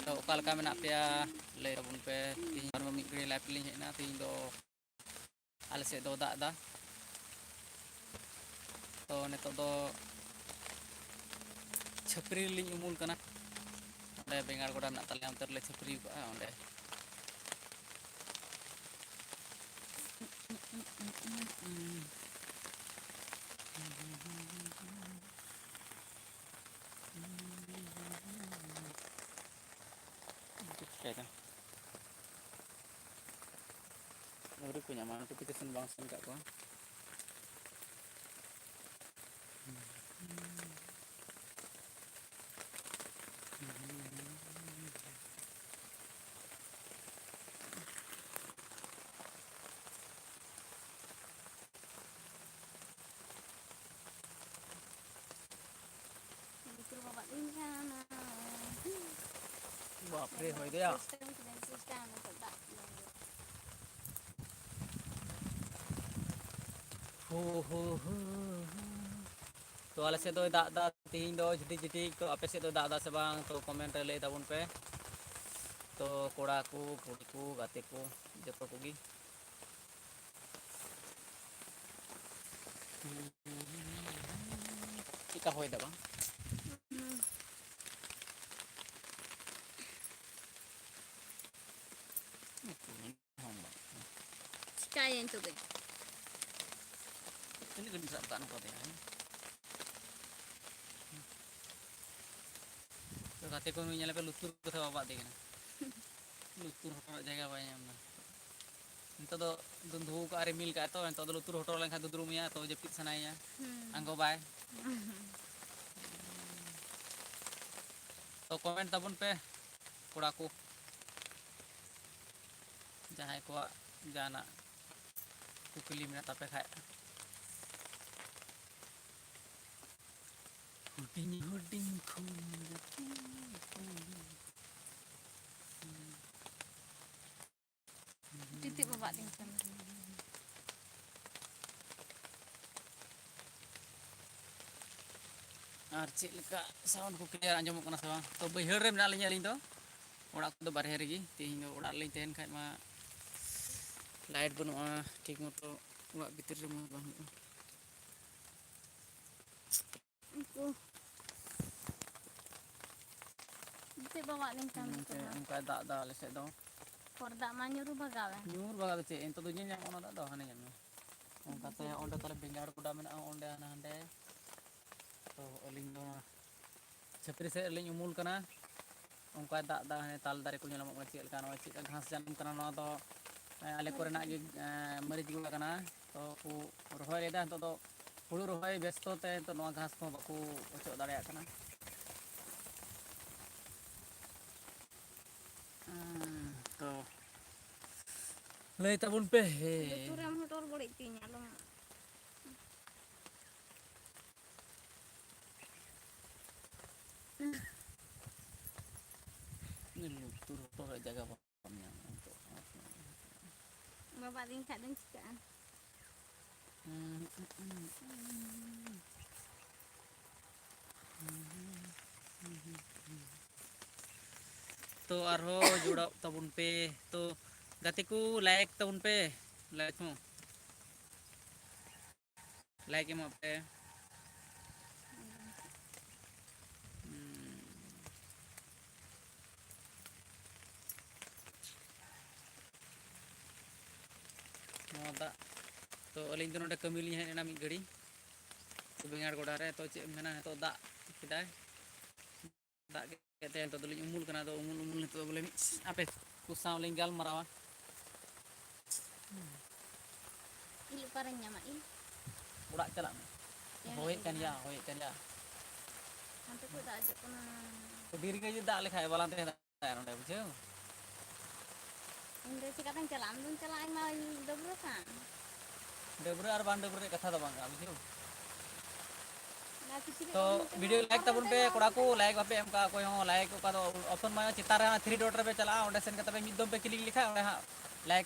तो ओकालका मेना पे लय ताबुन पे तीन और मिद घड़ी लाइव लिंग हेना तीन दो आले से दो दाग दा तो नितो दो छपरी लिंग उमुल कना ओंडे बेंगार गोडा मेना ताले अंतर ले छपरी को ओंडे Udah punya mana notification bang sen kak gua. Bapak hoy dia. तो आले से दो दादा तीन दो झिटी झिटी तो आपे से दो दादा से बांग तो कमेंट ले ताबुन पे तो कोड़ा को कुड़ी को गाते को जतो कोगी चिका होय दा बांग Kain tu ke? Ini kan bisa kan kau tengah. तो kate ko nyala pe lutur ko sa baba dekna lutur hotor jaga banyak amna into do dundhu ka are mil ka to into do lutur hotor len kha dudrum ya to jepit sanaya anggo bai तो comment ताबुन पे कोड़ा को जहां को जाना कुकली में तापे खाए हुडिंग हुडिंग खून Titik bapak tinggal. और चेक लेका साउंड को क्लियर आंजमक कना से बांग तो बैहर रे मेना लिᱧ तो ओड़ा को बारहे रेगी तेहिं दो ओड़ा लिᱧ तहन खाय मा लाइट बनुआ ठीक मतो ओड़ा भीतर रे मा बांग Titik bapak tinggal. उनका दादा आले से दो Korda manyuru bagawe. ᱧᱩᱨ ᱵᱟᱜᱟ ᱫᱚ ᱪᱮᱫ ᱮᱱᱛᱚ ᱫᱚ ᱧᱮᱧᱟᱢ ᱚᱱᱟ ᱫᱟᱜ ᱫᱚ ᱦᱟᱱᱮ ᱧᱟᱢ ᱢᱮ ᱚᱱᱠᱟᱛᱮ ᱚᱸᱰᱮ ᱛᱟᱞᱮ ᱵᱮᱸᱜᱟᱲ ᱜᱚᱰᱟ ᱢᱮᱱᱟᱜᱼᱟ ᱚᱸᱰᱮ ᱦᱟᱸᱰᱮ तो अलिंग दो छपरी से अलिंग उमुल कना उनका दाग दा हने ताल दारे को ñelamok na चेक लका नवा चेक घास जानम कना नवा दो आले कोरेना गे मरीज गुला कना तो को रोहय लेदा तो दो हुड़ु रोहय व्यस्त ते तो नवा घास को बाको ओचो दाड़या कना तो लय ताबुन पे हे Turam hotor boleh tinya lo. lutur to jaga pamnya untuk Bapak tinggal dan cikaan. तो आरो जुड़ा ताबुन पे तो गाते को लाइक ताबुन पे लाइक हो लाइक एम पे दा तो अलिंग तो नोडे कमी लिᱧ हेना मिद घड़ी तो बेंगार गोडा रे तो चे मेना तो दा किदाय दा केते तो दलिñ उमुल कना तो उमुल उमुल तो बोले आपे कुसाव लिñ गाल मरावा Ilu parang nyamain. उड़ा चला होय kan ya Nanti ku tak ajak kena. तो diri ka दा लेखाय बाला ते नोडे बुझो Inde cikatan jalan dun jalan mau dobro kan. डबरे और बान डबरे कथा तो बांगा बुझो Nah kisih तो वीडियो लाइक ताबुन पे कोड़ा को लाइक बापे एम का कोई हो लाइक का तो ऑप्शन मा चितार रे 3 डॉट रे चला ओंडे सेन कते मिद दम पे क्लिक लिखा ओंडे हा लाइक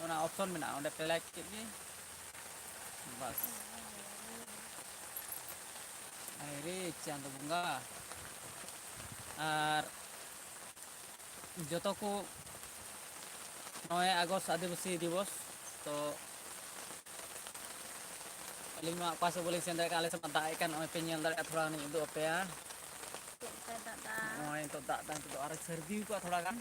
ओना ऑप्शन मेना ओंडे पे लाइक के बस अरे चांद बुंगा और joto ko 9 Agust आदिवासी दिवस तो अलिंग मा पास बोलिंग सेन दाड़े आले समा दाए कान पे नेल दाड़े थोड़ा नि उदु अपेया दादा नय तो दाग दाग तो आर सर्दी को थोड़ा गान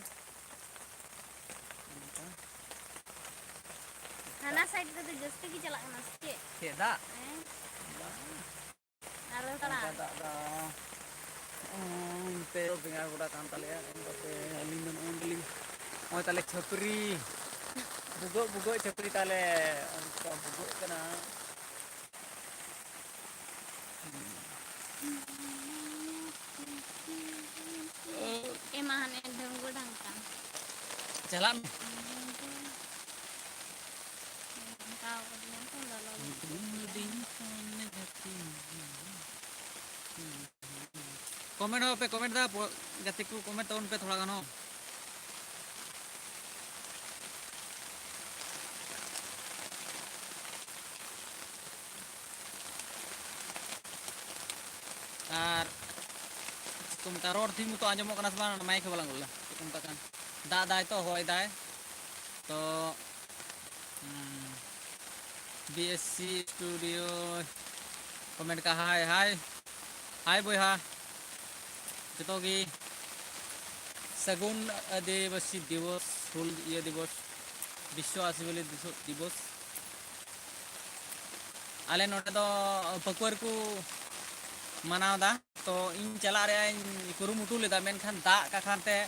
हाना साइड तो जस्ती की चला ना से के दा आरो तला दा ते बिंगार गोडा कान ताले पे अलिंग दन उंगलिंग ओय ताले छपरी बुगो बुगो छपरी ताले उनका बुगो कना एमाहने ढंगो ढंगका चला काव कदिन तो ललो कमेंट हो पे कमेंट दा गति को कमेंट उन पे थोड़ा गानो और तुम का रोड थी तो आजमो कना समा माइक बालांग बोला तुम तकन दा दाय तो होय दाय तो बीएससी स्टूडियो कमेंट का हाय हाय हाय बोया जतोगी सगुन आदिवासी दिवस हुल ये दिवस विश्व आदिवासी दिवस आले नोटे तो पकुर को मनावदा तो इन चला रे कुरुमुटु लेदा मेनखान दा का खानते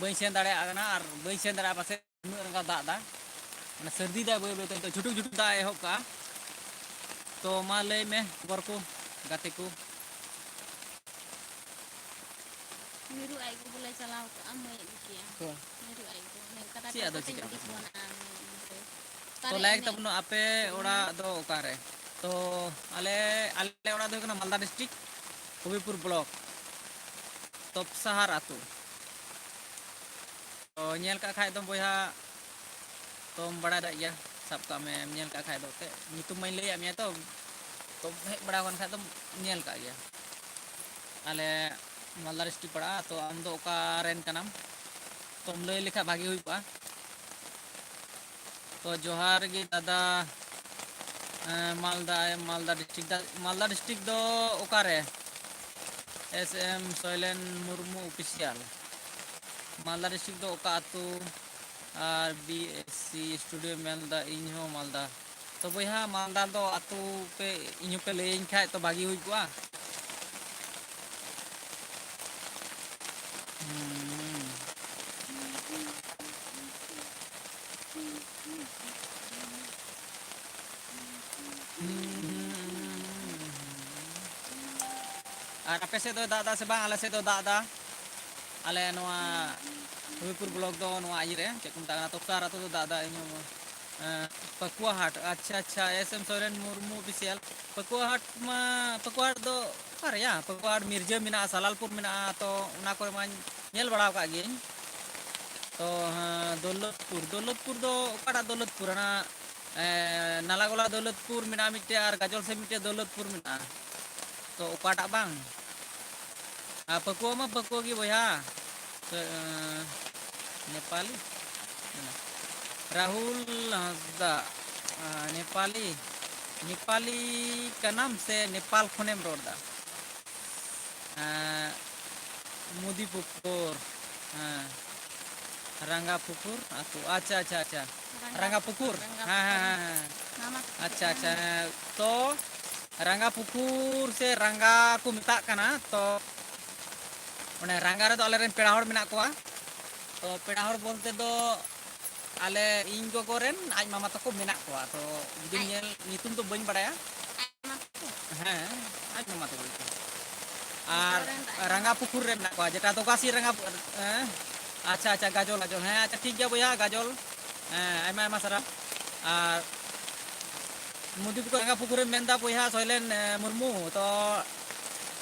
बई सेन दाड़े आगना और बई सेन दाड़े पासे उनका दा दा माने सर्दी दा बई बई तो झुटुक झुटुक दा एहब का तो मा लय में खबर को गाते को मिरु आई को बोले चलाओ तो am मैं किया तो मिरु आई को मैं कटा सी आदो चिका तो तो लाइक तब आपे ओड़ा दो ओकारे तो आले आले ओड़ा दो कना मालदा डिस्ट्रिक्ट हबीपुर ब्लॉक तपसाहार आतु तो नेल का खाय दम बोया तोम बड़ा दाया सब का में नेल का खाय दोते नितुम मैं लय आमिया तो हे बड़ा कोन खाय दम नेल का गया आले मालदा डिस्ट्रिक्ट पड़ा तो आम दो ओका रेन कनाम तोम लय लेखा भागी हुई पा तो जोहार गे दादा मालदा डिस्ट्रिक्ट दो ओकारे SM Soylen Murmu official Malda district दो ओका आतु और बीएससी स्टूडियो मेलदा इनहो मालदा तो बोया मालदा दो आतु पे इनहो पे लेइन खाय तो भागी हुई पुआ और आपे से दो दादा से बांग आले से दो दादा आले नोआ हबीपुर ब्लॉक दो नोआ आइरे चेकुम ताना तो सारा तो दादा इनो पकुआ हाट अच्छा एसएम सोरेन मुर्मू ऑफिशियल पकुआ हाट दो अरे या पकुआ हाट मिर्जा मिना सलालपुर मिना तो उना को मा नेल बड़ा का गे तो दौलतपुर दो ओकाटा दौलतपुर ना नालागोला दौलतपुर मिना मिटे और गाजल से मिटे दौलतपुर मिना तो ओकाटा बांग पकुआ मा पकुआ की बोया तो नेपाली राहुल हंसदा नेपाली का नाम से नेपाल खोनेम रोडदा मुदीपुकुर रंगापुकुर अच्छा रंगापुकुर हाँ अच्छा तो रंगापुकुर से रंगा को मिता कना तो उन्हें रंगा रे तो आले रेन पेड़ा हड़ मिना कोआ तो पेड़ा हड़ बोलते दो आले इन को कोरेन आज मामा तको मिना कोआ तो जुदी नेल नितुम तो बइन बड़ाया हाँ आज मामा तो बोलते और रंगापुकुर रे मिना कोआ जेटा तो कासी रंगा अच्छा गाजल हाँ अच्छा ठीक गया भैया गाजल आयमा आयमा सारा और मुदीपुकुर रंगापुकुर मेनदा भैया सोयलेन मुर्मू तो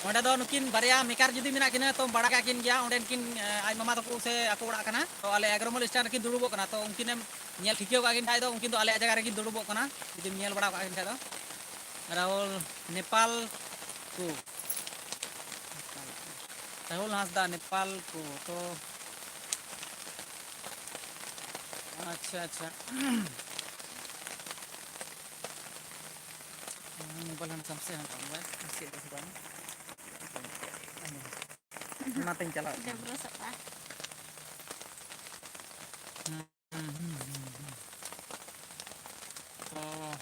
ओंडे दो नुकिन बारिया मेकार जुदी मिना किना तो बड़ा का किन गया ओंडे किन आज मामा तको से आको बड़ा कना तो आले एग्रोमल स्टार किन दुड़ुबो कना तो उनकिन नेल ठिकियो का किन थाय दो उनकिन तो आले जगह रे किन दुड़ुबो कना जुदी नेल बड़ा का किन थाय दो राहुल नेपाल को राहुल हांसदा नेपाल को तो अच्छा अच्छा मोबाइल हन सबसे हन मोबाइल से बang nating chala Udah berusak ah. oh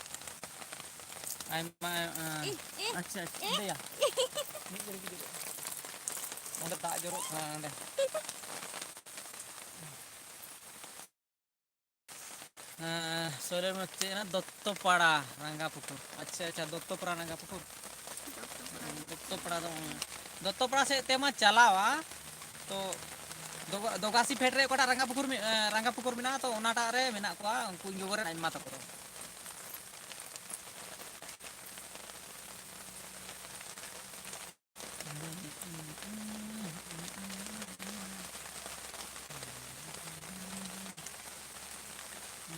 I'm अच्छा दे या ni jadi gitu udah tak jorok deh सोरे में ना दत्तोपाड़ा रंगापुकुर अच्छा अच्छा दत्तोपाड़ा रंगापुकुर दत्तोपाड़ा दत्तोपाड़ा से तेमा चलावा तो दोगासी फेट रे कोटा रंगापुकुर मिना तो ओनाटा रे मिना कोआ उनको इंगोरे आइमा तको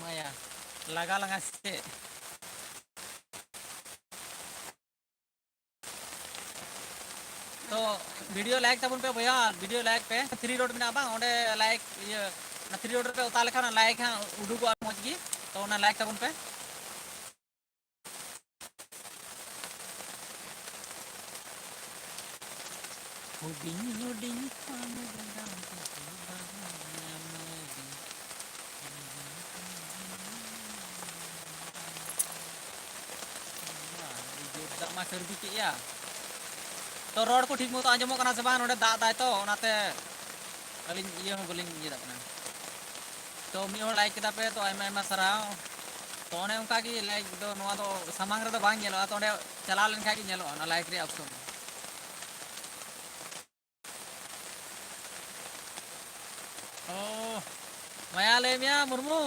Maya laga langa से तो वीडियो लाइक तबन पे भैया वीडियो लाइक पे 3 रोड में बांग ओंडे लाइक ये ना 3 रोड पे उता लेखा ना लाइक हां उडुगो मौज गी तो ना लाइक तबन पे हुडिंग हुडिंग पानी गंगा मा सर्दी के या तो रोड को ठीक मतो आंजमो कना से बांग ओंडे दा दाय तो ओनाते अलिन ये हो बलिन ये दकना तो मी हो लाइक केदा पे तो आयमा आयमा सराव तो ओने उनका की लाइक दो नोआ दो सामांग रे दो बांग गेलो तो ओंडे चला लेन खा की नेलो ना लाइक रे option oh maya lemya murmu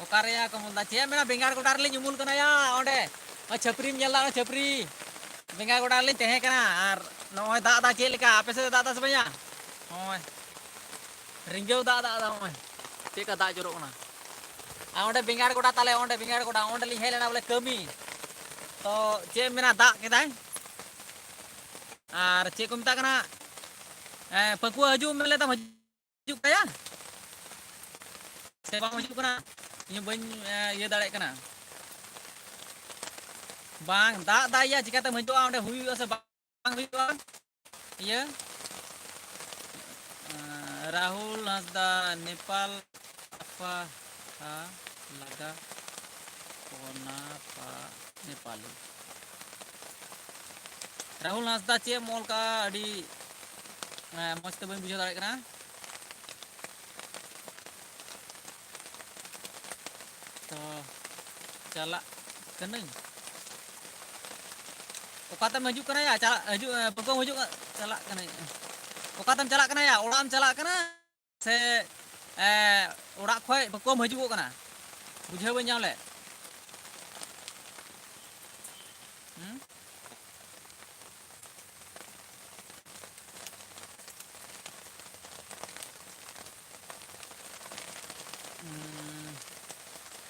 okare ya komunda cie mena bengar godar le nyumul kana ya onde o chapri nyala chapri bengar godar le tehe kana ar noy da da cie leka ape se da da sebanya oy ringgau da da oy cie ka da jorok na onde bengar goda tale onde bengar goda onde li helena bole kami to cie mena da kedai ar cie ko meta kana paku haju mele ta haju kaya saya bang maju kena ini bany ya dalek kena bang dak dak ya jika kita maju ande hui ase bang hui iya Rahul Hasda Nepal apa laga kona pa Nepali Rahul Hasda cie mall ka di mesti bany buja dalek kena तो चला कनई ओकातम हजू कना या चला हजू पको हजू चला कना ओकातम चला कना या ओड़ाम चला कना से ओड़ा खोय पको हजू कना बुझे बन जाले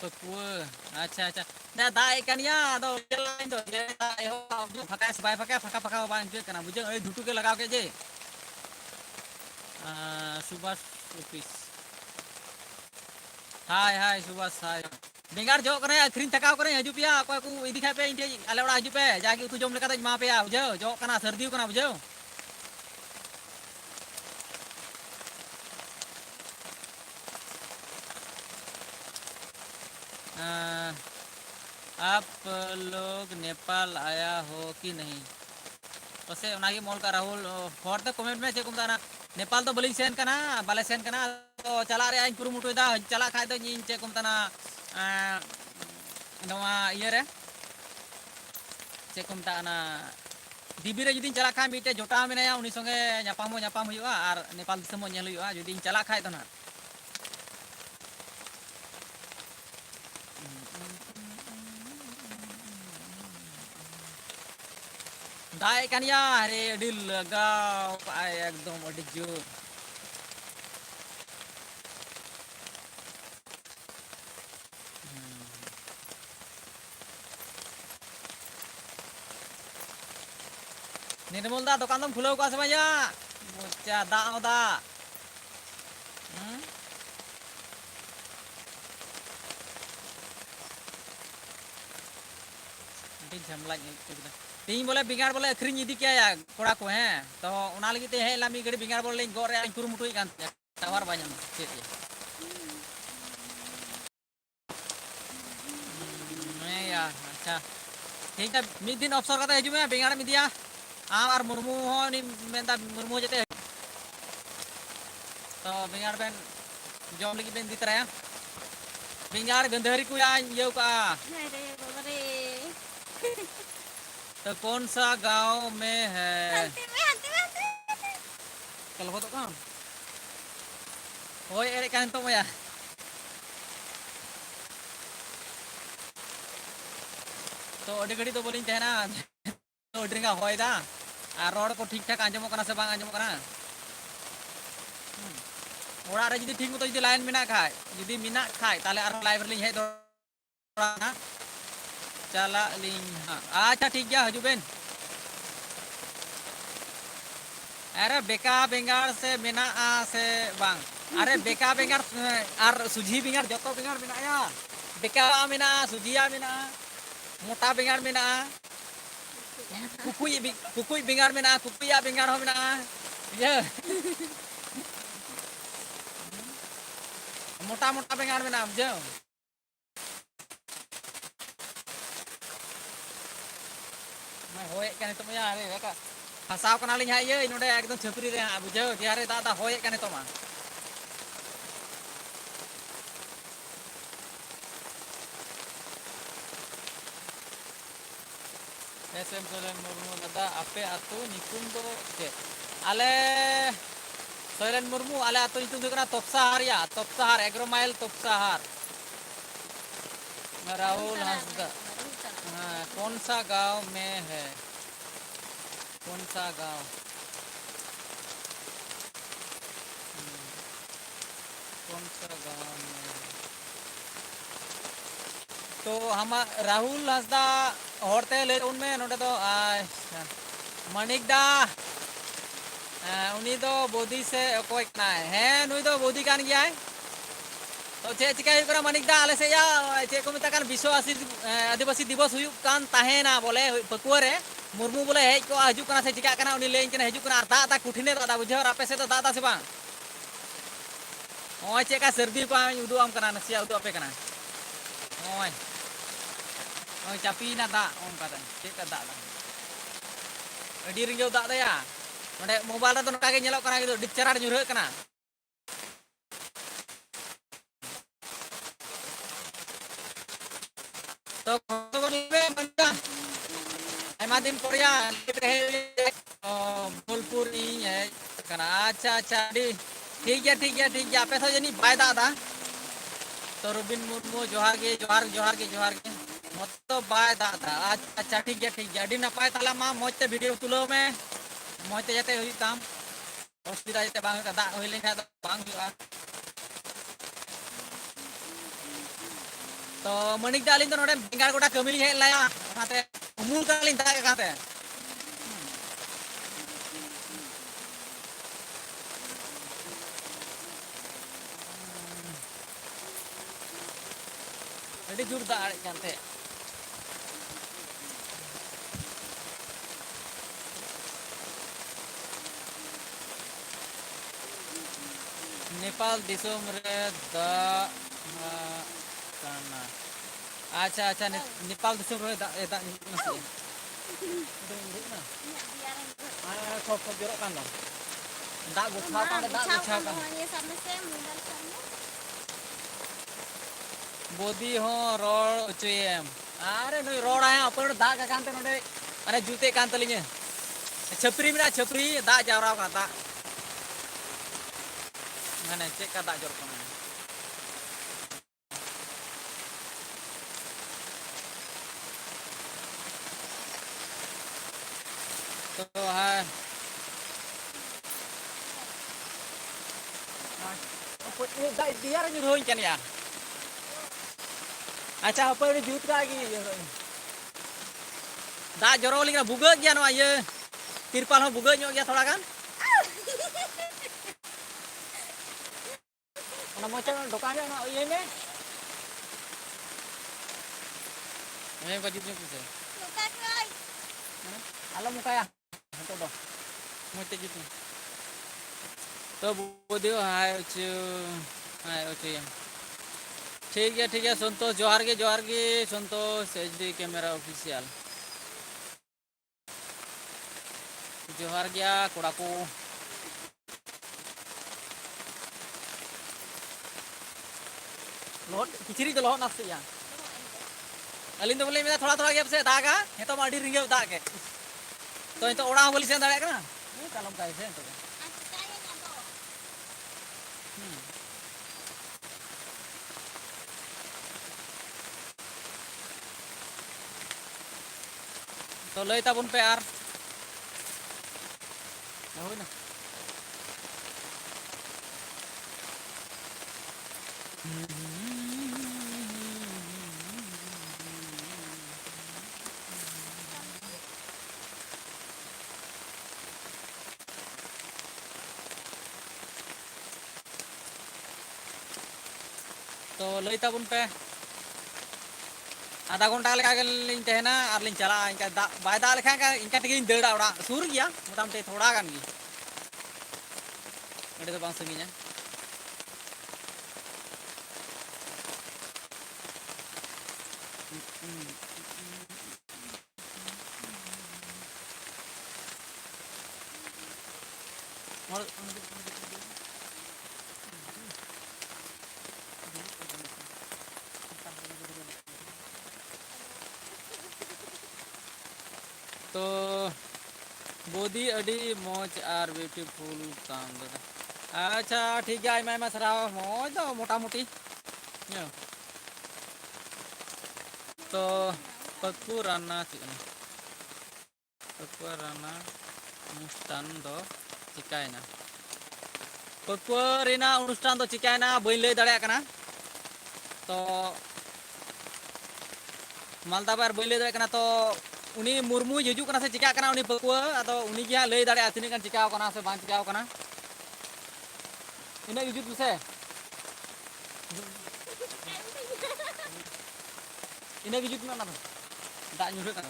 Pekue, अच्छा अच्छा ना दाई kan ya do lain do dia daai ho pakai sebai pakai bang je kana bujeng dutu ke लगाव के जे सुभाष ऑफिस हाय हाय सुभाष हाय बेंगार जो करे अखरीन तकाव करे हजू पिया कोई को इदी खाय पे इंटे आले ओड़ा हजू पे जागी उतु जम लेका त मा पे बुझो जो kana सर्दी kana बुझो आप लोग नेपाल आया हो कि नहीं पसे उनागी मोल का राहुल फॉर द कमेंट में चेक ना नेपाल तो बलिंग सेन कना बाले सेन कना तो चला रे आइन कुरुमुटु दा चला खाय तो इन चेक ना नवा ये रे चेक ना दिबी रे जुदी चला खाय मिटे जोटा मेनाया उनी संगे ᱧᱟᱯᱟᱢ हुआ और नेपाल दिसम ñel हुआ जुदी चला खाय तो ना दाई kan ya hari adil लगाव पाए एकदम अडी जोर निर्मल दा दुकान तुम खुलो का समझा बच्चा दा झमला तीन बोले बेंगाड़ बोले अखरीन इदी क्या कोड़ा को हैं तो उना लगी ते है लामी गड़ी बेंगाड़ बोले गोरे आइन कुरुमुटुई कान टावर बाजम चेत मैं यार अच्छा ठीक है मिद दिन अवसर कता हजू में बेंगाड़ में दिया आम और मुर्मू हो नि मेंता मुर्मू जते तो बेंगाड़ बेन जॉम लगी बेन दी तरह बेंगाड़ गंधरी को या ये का अरे बाबा रे तो कौन सा गांव में है हंती कल हो तो काम होय एरे kan to ya तो अड़ी घड़ी तो बोलिंग तहना तो ड्रिंगा होय दा आ रोड को ठीक ठाक आंजमो कना से बांग आंजमो कना ओड़ा रे जदी ठीक मतो जदी लाइन मेना खाय जदी मेना खाय ताले आर लाइव लिंग हे दोड़ा चला लिंग हां अच्छा ठीक गया हजू बेन अरे बेका बेंगाड़ से मेना आ से बांग अरे बेका बेंगाड़ और सुजी बेंगाड़ जतो बेंगाड़ मेना या बेका मेना सुजिया मेना मोटा बेंगाड़ मेना कुकुई बेंगाड़ मेना कुकुया बेंगाड़ हो मेना ये मोटा मोटा बेंगाड़ मेना बुझो मैं होए कने तो मया रे बेका फसाव कना लिंग हाय ये नोडे एकदम छपरी रे बुझो दियारे दादा होए कने तो मा एसएम सोरेन मुर्मू दादा आपे आतु निकुम दो चे आले सोरेन मुर्मू आले आतु निकुम दो कना तोपसाहार या तोपसाहार 11 माइल तोपसाहार राहुल हंसदा हाँ कौन सा गांव में है कौन सा गांव कौन सा गांव में तो हम राहुल हंसदा होरते ले उनमें नोडे तो मणिकदा उनी तो बोधी से कोई ना है नुई तो बोधी कान गया है तो चे चिका करा मणिकदा आले से या चे को मिता कान विश्व आदिवासी दिवस हुयु कान ताहेना बोले पकुआ रे मुर्मू बोले हेज को हजू कना से चिका कना उनी लेन कना हजू कना दा कुठिने दा बुझो रापे से तो दा से बांग ओय चेका सर्दी को आम उदु आम कना नसिया उदु आपे कना ओय ओय चापी ना दा ओम कता चेका दा अडी रिंगो दा दया नोडे मोबाइल रे तो नका के नेलो कना गिदो डिचराड nyuruh कना तो बोले बंदा आयमा दिन पोरिया बोलपुर है कना अच्छा अच्छा ठीक है आपे तो जनी बाय दादा तो रुबिन मुर्मू जोहार के मत तो बाय दादा अच्छा ठीक है अडी नपाय ताला मा मोजते वीडियो तुलो में मोजते जाते हुई काम असुविधा जाते बांग का दा होई लेखा तो बांग हुआ तो मणिक दालिन तो नोडे बेंगाड़ गोटा कमी हे लाया ओनाते उमुल कालिन दा के काते अडी जोर दा आड़े काते नेपाल दिसोम रे दा काना अच्छा नेपाल दिसोम रे दा नasi ना आ खप जरो kan dong दा गुछा kan ये सामने से मोबाइल सामने बोदी हो रोड उचुएम अरे नुई रोड आया अपन दा का कांते नोडे अरे जूते कांते लिंगे छपरी मेरा छपरी दा जावरा का माने चेक का दा जर कना तो है apa दा दिया रे रोइन kan ya अच्छा apa ini jut lagi दा जरो लिंगा बुगा गया नवा ये तिरपाल हो बुगा ᱧᱚᱜ गया थोड़ा kan ona mocha dokan रे ये में मैं बजित नहीं कुछ Alam mo kaya? Ito do. Mo te gitu. तो बोदियो हाय ओचू या ठीक है संतोष जोहार के संतोष एचडी कैमरा ऑफिशियल जोहार गया कोड़ा को लोट किचरी तो लोट नास्ते या अलिन तो बोले मेरा थोड़ा थोड़ा गैप से दागा है तो माडी रिंगे दाग के तो इन तो ओड़ा बोली से दाड़ा का ना ये कलम का है तो तो लई ताबुन पे यार हो ना तो लई ताबुन पे आधा घंटा लेका लिंग तहना और लिंग चला इनका बाय दा लेखा का इनका टिकिन देड़ा उड़ा सुर गया मोटामोटी थोड़ा गान गी अड़े तो बांग संगीना तो बोदी अडी मौज और ब्यूटीफुल काम अच्छा ठीक है आयमा सराव मौज दो मोटा मोटी तो पक्कू राना अनुष्ठान दो चिकायना पक्कू रेना अनुष्ठान दो चिकायना बई लई दाड़े कना तो मालदा बार बई लई दाड़े कना तो उनी मुर्मू हिजू कना से चिका कना उनी पकुआ अतो उनी की लई दाड़े तिनी कन चिकाव कना से बांग चिकाव कना इना हिजू से इना हिजू ना दा nyuruh kan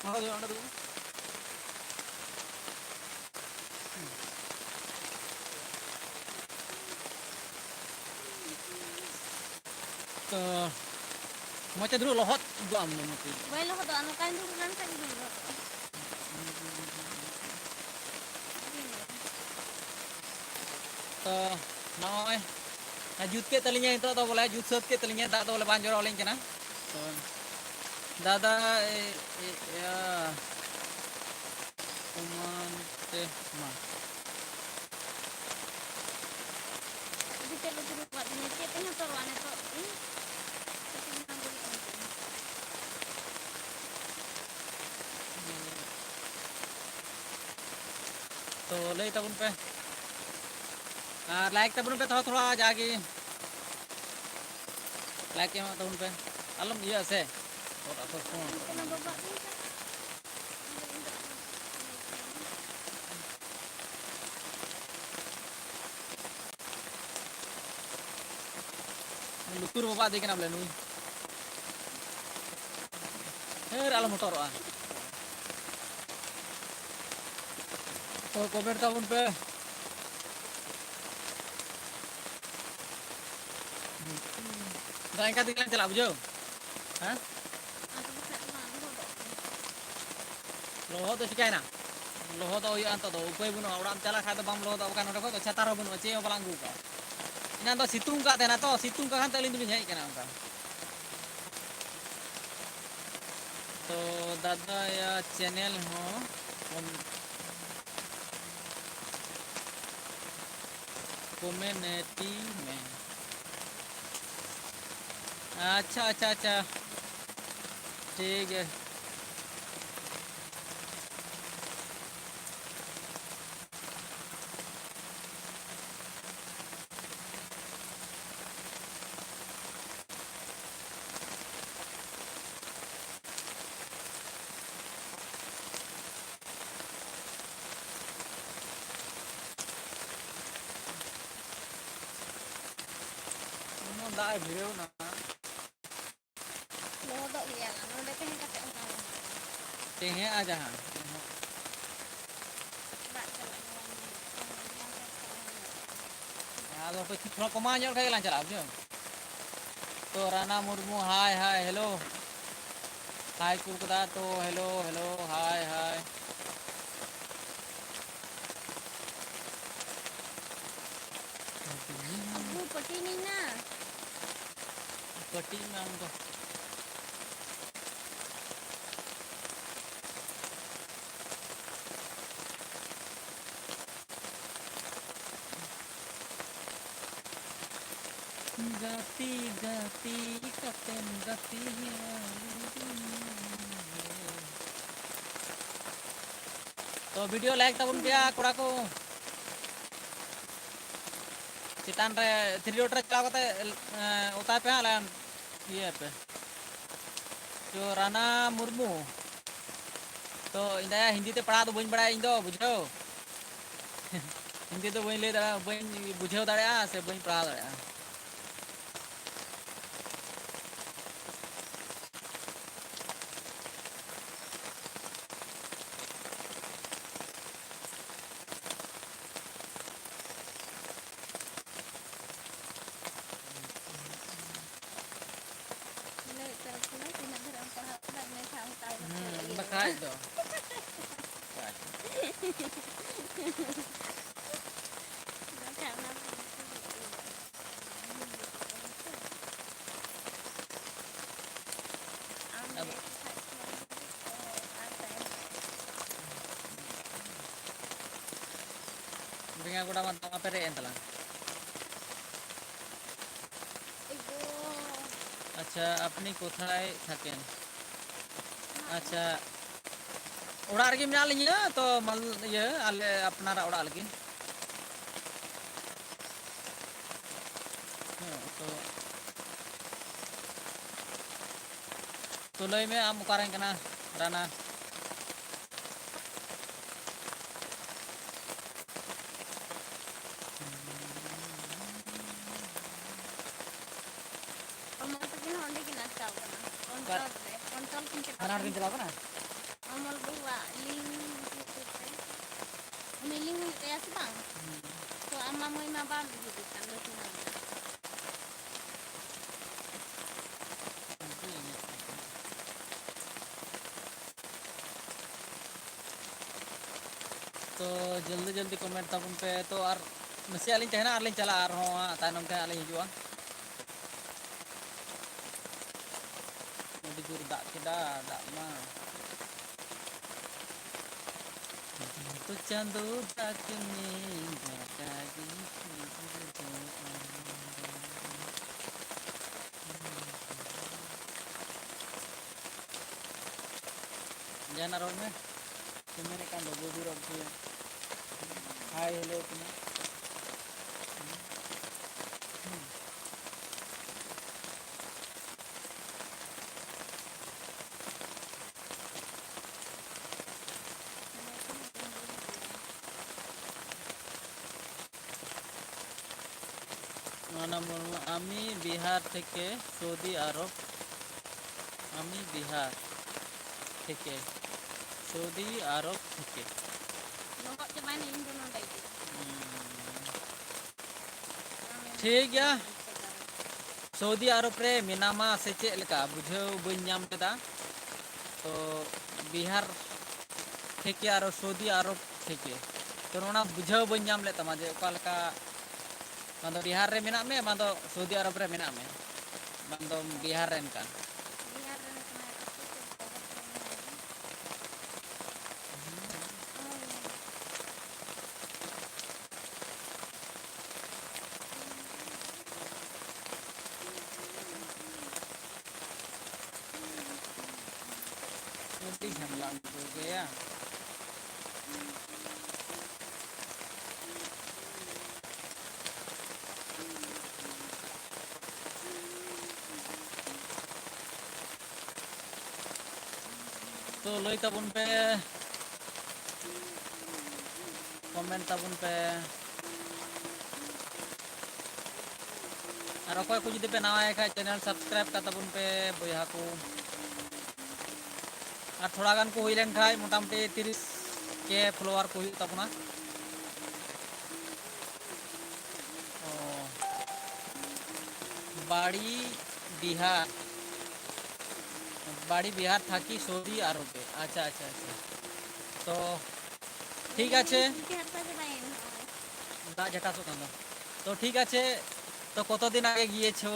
mau yo anda tuh तो मोचे dulu lohot gua am mati Baik lo do anu kan dulu kan tadi dulu. तो नॉय जूत के तलिया तो बोले जूत सत के तलिया दा तो बोले बांजर ओलिंग कना तो दादा या उमते मा Kita lu dulu buat ini cetnya taruhannya tuh ini. तो ले तबुन पे लाइक तबुन पे थोड़ा थोड़ा जाके लाइक के तबुन पे अलम ये से और तो phone Kena bapak ni kan. लुतुर बाबा देखना बोले नुई हेर अलम मोटर आ तो कमेंट तबुन पे दाइका दिखला चला बुझो हां लोहो तो चिकाय ना लोहो तो यो अंत तो उपाय बुनो ओड़ाम चला खाय तो बम लोहो तो बकान ओडे को छतार हो बुनो चे बलांगू का इना तो सितुंग का देना तो सितुंग का खान तलिन दुनी हेई कना उनका तो दादा या चैनल हो कम्युनिटी में अच्छा अच्छा अच्छा ठीक है दाय भिड़ो ना ᱛᱮᱦᱮᱸ ᱟ ᱡᱟᱦᱟᱸ ᱚᱲᱟᱜ ᱪᱟᱞᱟᱜ ᱜᱮᱭᱟ ᱟᱫᱚ ᱛᱷᱚᱲᱟ ᱠᱚᱢᱟᱣ ᱧᱚᱜ ᱞᱮᱠᱷᱟᱡ ᱜᱮᱞᱟᱝ ᱪᱟᱞᱟᱜᱼᱟ ᱵᱩᱡᱷᱟᱹᱣ ᱛᱚ ᱨᱟᱱᱟ ᱢᱩᱨᱢᱩ ᱦᱟᱭ ᱦᱟᱭ ᱦᱮᱞᱳ हाय कुल कदा तो हेलो हेलो हाय हाय अबू पटी नहीं ना पट्टी में हम तो गाती गाती कतन गाती है तो वीडियो लाइक तबन पे कोड़ा को चितान रे 3 डॉट रे चलाव कते उता पे हां ये पे जो राना मुर्मू तो इंदा हिंदी ते पढ़ा तो बइन बड़ा इन दो बुझो हिंदी तो बइन ले दा बइन बुझो दाड़या से बइन पढ़ा दाड़या बखाय दो बिंगा गोड़ा मत पे रे एंतला अच्छा अपनी कोथाय थकेन अच्छा उड़ा रगे मिना लिया तो मल ये आले अपनारा उड़ा लगी तो लय में आम उकारें कना राना अनार दिन चलाओ ना अमल बुआ लिंग मिलिंग ya sih bang तो अम्मा मोई मा balm gitu kan lo cuma तो जल्दी जल्दी कमेंट तबन पे तो और नसे आलिन तहना आलिन चला आर हो तायनम ते आलिन हिजुआ अभी दूर दाग केदा दाग मा तो चांदो दाग में जागी जाना रोड में तो मेरे कान दो दूर अब हाय हेलो तुम्हें আমি বিহার থেকে সৌদি আরব আমি বিহার থেকে সৌদি আরব থেকে nongkok cuman ini tuh nonton ठीक गया सऊदी अरब रे मिनामा से चेक लेका बुझाव बइन नाम केदा तो बिहार থেকে আর সৌদি আরব থেকে তো ওনা বুঝাও বइन नाम ले तमा जे ओका लेका मांदो बिहार रे मेना में मांदो सऊदी अरब रे मेना में मांदो बिहार रेन का झमला हो गया तो लई तबन पे कमेंट तबन पे और अकोय को जुदी पे नवा है चैनल सब्सक्राइब का तबन पे बोया को और थोड़ा गान को हुई लेन खाय मोटामुटी 30 के फ्लोवर को हुई तबना बाड़ी बिहार था कि सऊदी अरब पे अच्छा अच्छा अच्छा तो ठीक আছে दा झटासो कांदा तो ठीक আছে तो কতদিন আগে গিয়েছো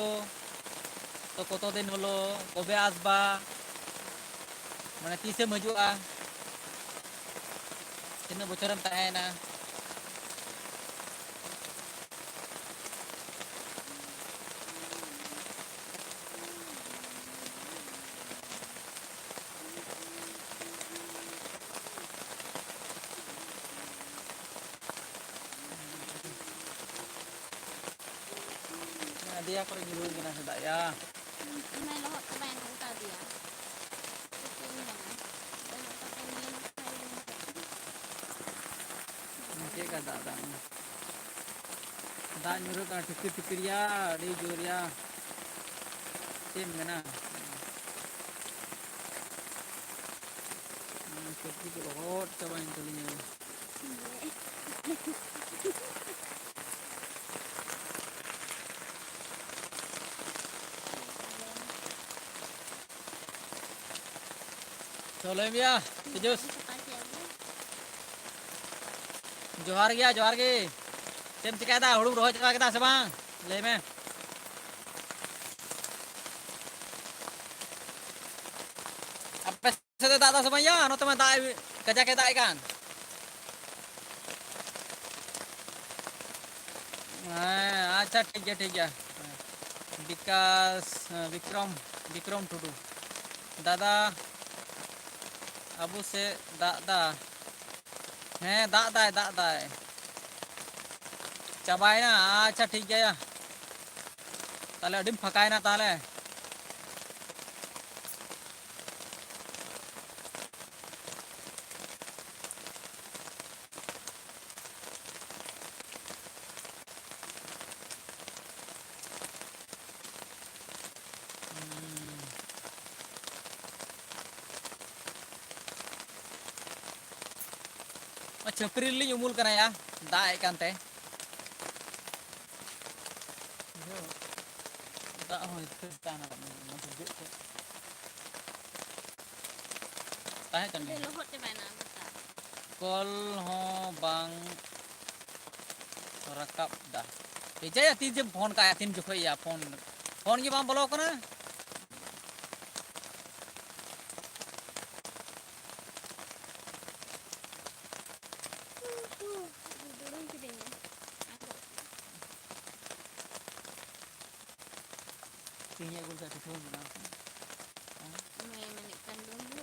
তো কতদিন হলো কবে আসবা মানে তিসেম হিজুগᱼᱟ তিনাᱹᱜ বছরেম তাহেনা dia ko rin giluin na sa daya May lahot ka ba yung uta dia? Ito yun lang ah. Lahot ka pa niya nanti ka dada da nyuruh ka tipir tipir ya di jur ya tim gana seperti itu lahot coba yang tulinya चलो भैया तेजस जोहार गे तेम चिकादा हुड़ू रोह चला केदा से बांग ले में अब से दादा से भैया नो तमे दाई कजा के दाई कान अच्छा ठीक है विकास विक्रम टुडू दादा अबू से दादा हैं दादा चाबाई ना अच्छा ठीक है ताले अडिम फकाय ना ताले छपरी ली उमुल करना या दाए कांते दा हो ताना मतलब ताहे kan lahot ka ba na uta? Call हो बांग रकाब दा जय तीन जब फोन का तीन जो या फोन की बांग बोलो कना Tingnya gue bisa tuh na. May manikan lumbu.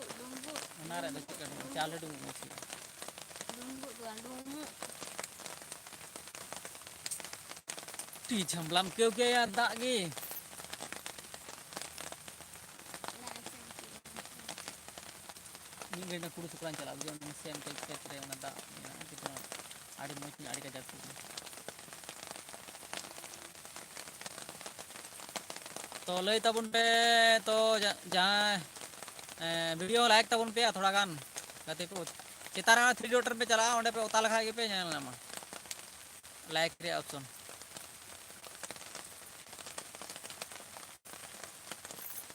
Nara ada juga dong, cale dong masih. Lumbu tuan lumbu. Di jamblam kêu ya tak gi. Ini gak kudu sukuran cala gue masih yang kayak kira yang ada gitu. Ada macam ada kajar tuh. तो लई तबन पे तो जहाँ video like तबन पे थोड़ा गान गति को चितारा 3 डॉटर पे चला ओंडे पे उता लखा पे चैनल नामा लाइक रे option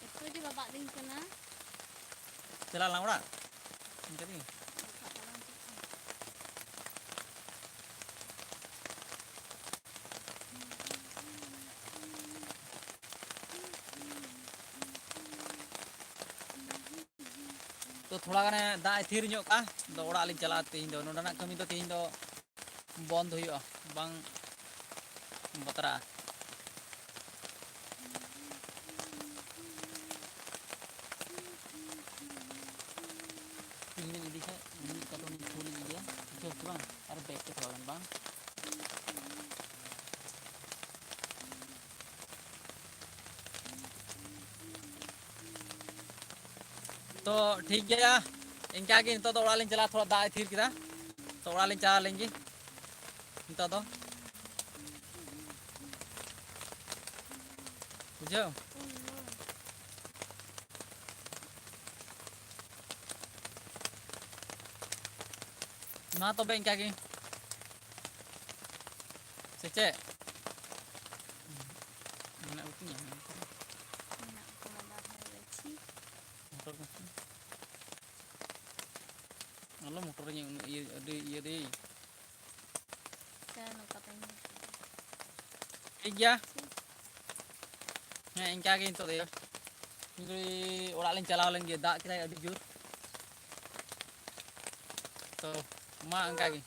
Ito di baba din ka na. चला लाउड़ा jadi तो थोड़ा गाने दा थिर ᱧᱚᱜ का दो ओड़ा लिंग चला तीन दो नोडना कमी तो तीन दो बंद हुई बांग Batra ini jadi saya ini kalau nih kulit dia coba bang ada baik ke thawlan bang तो ठीक है इनका कि तो ओड़ा लिंग चला थोड़ा दा थिर किदा तो ओड़ा लिंग चला लेंगे तो बुझो ᱢᱟ ᱛᱚᱵᱮ ᱤᱱᱠᱟ ᱜᱮ ᱥᱮ ᱪᱮᱫ ᱢᱮᱱᱟᱜ ᱠᱚᱛᱤᱧᱟ ᱢᱮᱱᱟᱜ ᱠᱚᱣᱟ ᱵᱟᱨᱦᱮ ᱨᱮ ᱪᱷᱤ ᱢᱚᱴᱚᱨ ᱟᱞᱚ ᱢᱚᱴᱚᱨᱤᱧ ᱩᱱᱟᱹᱜ ᱤᱭᱟᱹ ᱟᱹᱰᱤ ᱤᱭᱟᱹ ᱫᱮ ᱥᱮ ᱱᱚᱝᱠᱟ ᱛᱮᱧ ᱴᱷᱤᱠ ᱜᱮᱭᱟ ᱪᱷᱤ ᱦᱮᱸ ᱤᱱᱠᱟ ᱜᱮ ᱱᱤᱛᱚᱜ ᱫᱚ ᱚᱲᱟᱜ ᱞᱤᱧ ᱪᱟᱞᱟᱣ ᱞᱮᱱ ᱜᱮ ᱫᱟᱜ ᱠᱮᱫᱟᱭ ᱟᱹᱰᱤ ᱡᱳᱨ ᱛᱚ ᱢᱟ ᱚᱱᱠᱟ ᱜᱮ